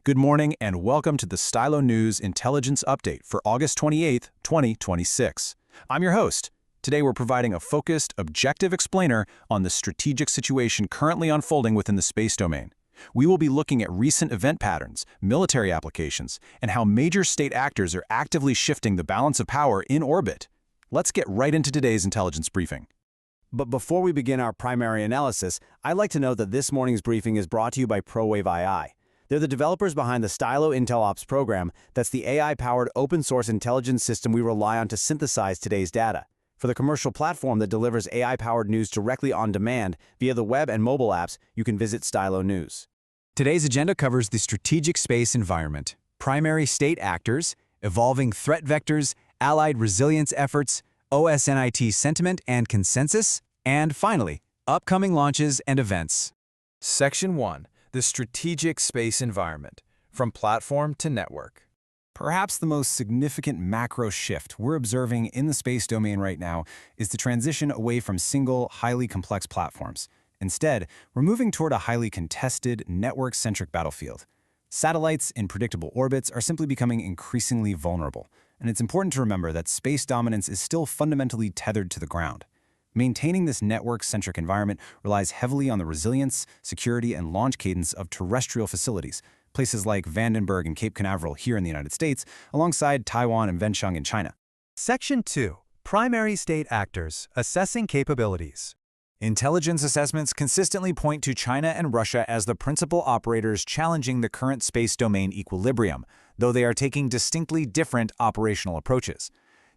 Good morning and welcome to the Stylo News Intelligence Update for August 28, 2026. I'm your host. Today we're providing a focused, objective explainer on the strategic situation currently unfolding within the space domain. We will be looking at recent event patterns, military applications, and how major state actors are actively shifting the balance of power in orbit. Let's get right into today's intelligence briefing. But before we begin our primary analysis, I'd like to note that this morning's briefing is brought to you by ProWave II. They're the developers behind the Stylo Intel Ops program that's the AI-powered open-source intelligence system we rely on to synthesize today's data. For the commercial platform that delivers AI-powered news directly on demand via the web and mobile apps, you can visit Stylo News. Today's agenda covers the strategic space environment, primary state actors, evolving threat vectors, allied resilience efforts, OSINT sentiment and consensus, and finally, upcoming launches and events. Section 1. The strategic space environment, from platform to network. Perhaps the most significant macro shift we're observing in the space domain right now is the transition away from single, highly complex platforms. Instead, we're moving toward a highly contested, network-centric battlefield. Satellites in predictable orbits are simply becoming increasingly vulnerable, and it's important to remember that space dominance is still fundamentally tethered to the ground. Maintaining this network-centric environment relies heavily on the resilience, security, and launch cadence of terrestrial facilities, places like Vandenberg and Cape Canaveral here in the United States, alongside Taiwan and Wenchang in China. Section 2. Primary state actors, assessing capabilities. Intelligence assessments consistently point to China and Russia as the principal operators challenging the current space domain equilibrium, though they are taking distinctly different operational approaches.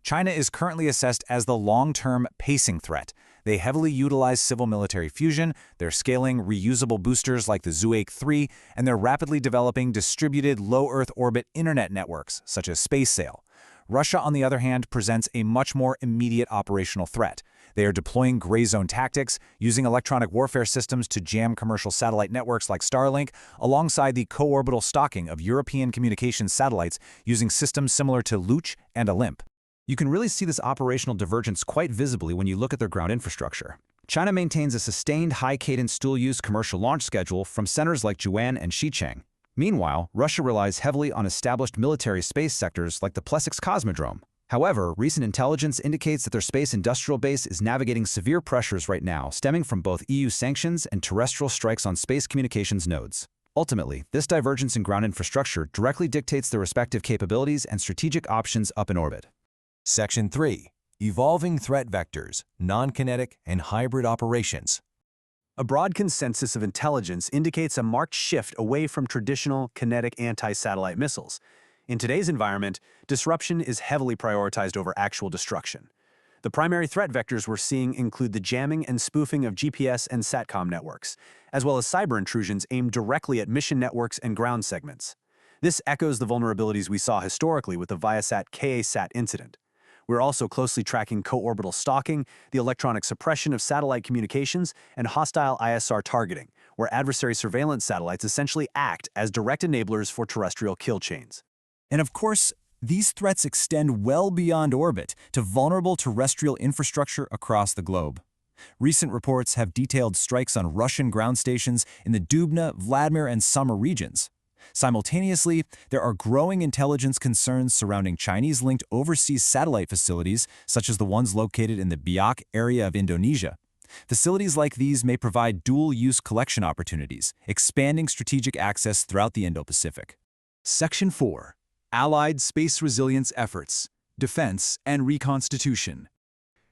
China is currently assessed as the long-term pacing threat. They heavily utilize civil-military fusion, they're scaling reusable boosters like the Zhuake 3, and they're rapidly developing distributed low-Earth orbit internet networks, such as SpaceSail. Russia, on the other hand, presents a much more immediate operational threat. They are deploying gray zone tactics, using electronic warfare systems to jam commercial satellite networks like Starlink, alongside the co-orbital stalking of European communications satellites using systems similar to Luch and Olymp. You can really see this operational divergence quite visibly when you look at their ground infrastructure. China maintains a sustained high-cadence dual-use commercial launch schedule from centers like Juan and Xichang. Meanwhile, Russia relies heavily on established military space sectors like the Plesetsk Cosmodrome. However, recent intelligence indicates that their space industrial base is navigating severe pressures right now, stemming from both EU sanctions and terrestrial strikes on space communications nodes. Ultimately, this divergence in ground infrastructure directly dictates their respective capabilities and strategic options up in orbit. Section 3. Evolving threat vectors, non-kinetic and hybrid operations. A broad consensus of intelligence indicates a marked shift away from traditional kinetic anti-satellite missiles. In today's environment, disruption is heavily prioritized over actual destruction. The primary threat vectors we're seeing include the jamming and spoofing of GPS and SATCOM networks, as well as cyber intrusions aimed directly at mission networks and ground segments. This echoes the vulnerabilities we saw historically with the Viasat-Ka-Sat incident. We're also closely tracking co-orbital stalking, the electronic suppression of satellite communications, and hostile ISR targeting, where adversary surveillance satellites essentially act as direct enablers for terrestrial kill chains. And of course, these threats extend well beyond orbit to vulnerable terrestrial infrastructure across the globe. Recent reports have detailed strikes on Russian ground stations in the Dubna, Vladimir, and Samar regions. Simultaneously, there are growing intelligence concerns surrounding Chinese-linked overseas satellite facilities, such as the ones located in the Biak area of Indonesia. Facilities like these may provide dual-use collection opportunities, expanding strategic access throughout the Indo-Pacific. Section 4. Allied space resilience efforts, defense and reconstitution.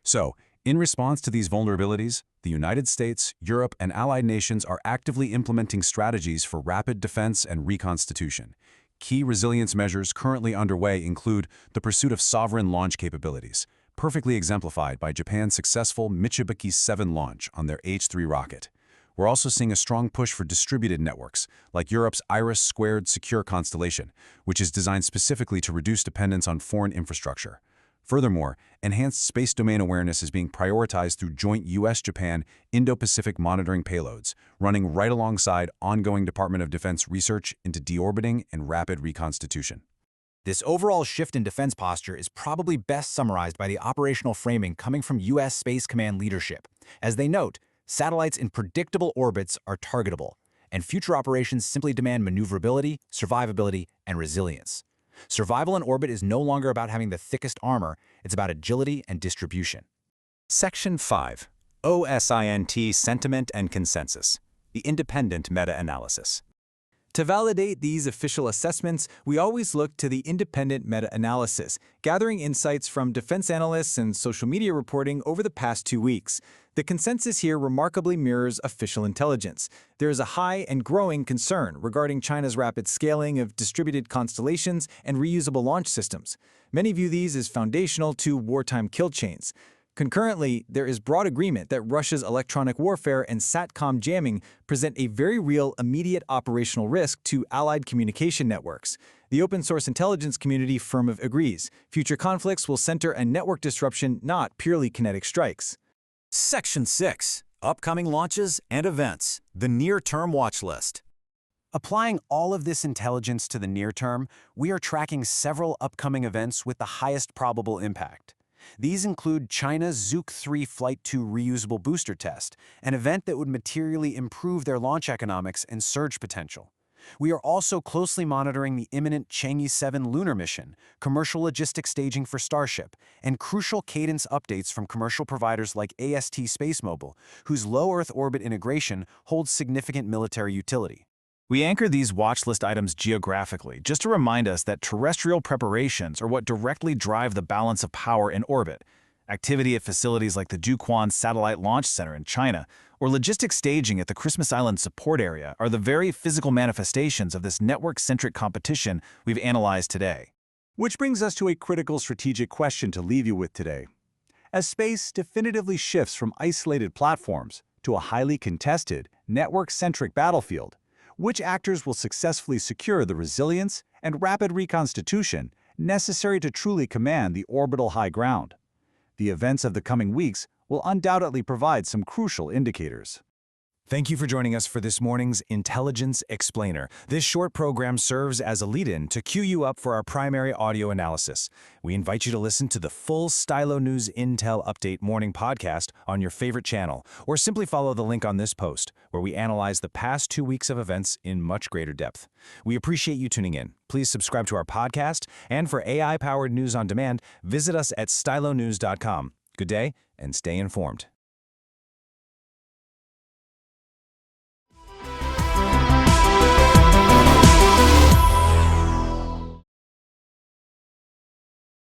So, in response to these vulnerabilities, the United States, Europe, and allied nations are actively implementing strategies for rapid defense and reconstitution. Key resilience measures currently underway include the pursuit of sovereign launch capabilities, perfectly exemplified by Japan's successful Mitsubishi 7 launch on their H-3 rocket. We're also seeing a strong push for distributed networks, like Europe's Iris-squared secure constellation, which is designed specifically to reduce dependence on foreign infrastructure. Furthermore, enhanced space domain awareness is being prioritized through joint US-Japan Indo-Pacific monitoring payloads, running right alongside ongoing Department of Defense research into deorbiting and rapid reconstitution. This overall shift in defense posture is probably best summarized by the operational framing coming from U.S. Space Command leadership. As they note, satellites in predictable orbits are targetable, and future operations simply demand maneuverability, survivability, and resilience. Survival in orbit is no longer about having the thickest armor, it's about agility and distribution. Section 5. OSINT Sentiment and Consensus. The Independent Meta-Analysis. To validate these official assessments, we always look to the independent meta-analysis, gathering insights from defense analysts and social media reporting over the past 2 weeks. The consensus here remarkably mirrors official intelligence. There is a high and growing concern regarding China's rapid scaling of distributed constellations and reusable launch systems. Many view these as foundational to wartime kill chains. Concurrently, there is broad agreement that Russia's electronic warfare and SATCOM jamming present a very real immediate operational risk to allied communication networks. The open-source intelligence community firmly agrees. Future conflicts will center on network disruption, not purely kinetic strikes. Section 6. Upcoming launches and events. The near-term watch list. Applying all of this intelligence to the near term, we are tracking several upcoming events with the highest probable impact. These include China's Zhuk 3 Flight 2 reusable booster test, an event that would materially improve their launch economics and surge potential. We are also closely monitoring the imminent Chang'e 7 lunar mission, commercial logistics staging for Starship, and crucial cadence updates from commercial providers like AST SpaceMobile, whose low Earth orbit integration holds significant military utility. We anchor these watch list items geographically, just to remind us that terrestrial preparations are what directly drive the balance of power in orbit. Activity at facilities like the Jiuquan Satellite Launch Center in China, or logistics staging at the Christmas Island Support Area are the very physical manifestations of this network-centric competition we've analyzed today. Which brings us to a critical strategic question to leave you with today. As space definitively shifts from isolated platforms to a highly contested, network-centric battlefield, which actors will successfully secure the resilience and rapid reconstitution necessary to truly command the orbital high ground? The events of the coming weeks will undoubtedly provide some crucial indicators. Thank you for joining us for this morning's Intelligence Explainer. This short program serves as a lead-in to queue you up for our primary audio analysis. We invite you to listen to the full Stylo News Intel Update morning podcast on your favorite channel, or simply follow the link on this post, where we analyze the past 2 weeks of events in much greater depth. We appreciate you tuning in. Please subscribe to our podcast, and for AI-powered news on demand, visit us at stylonews.com. Good day, and stay informed.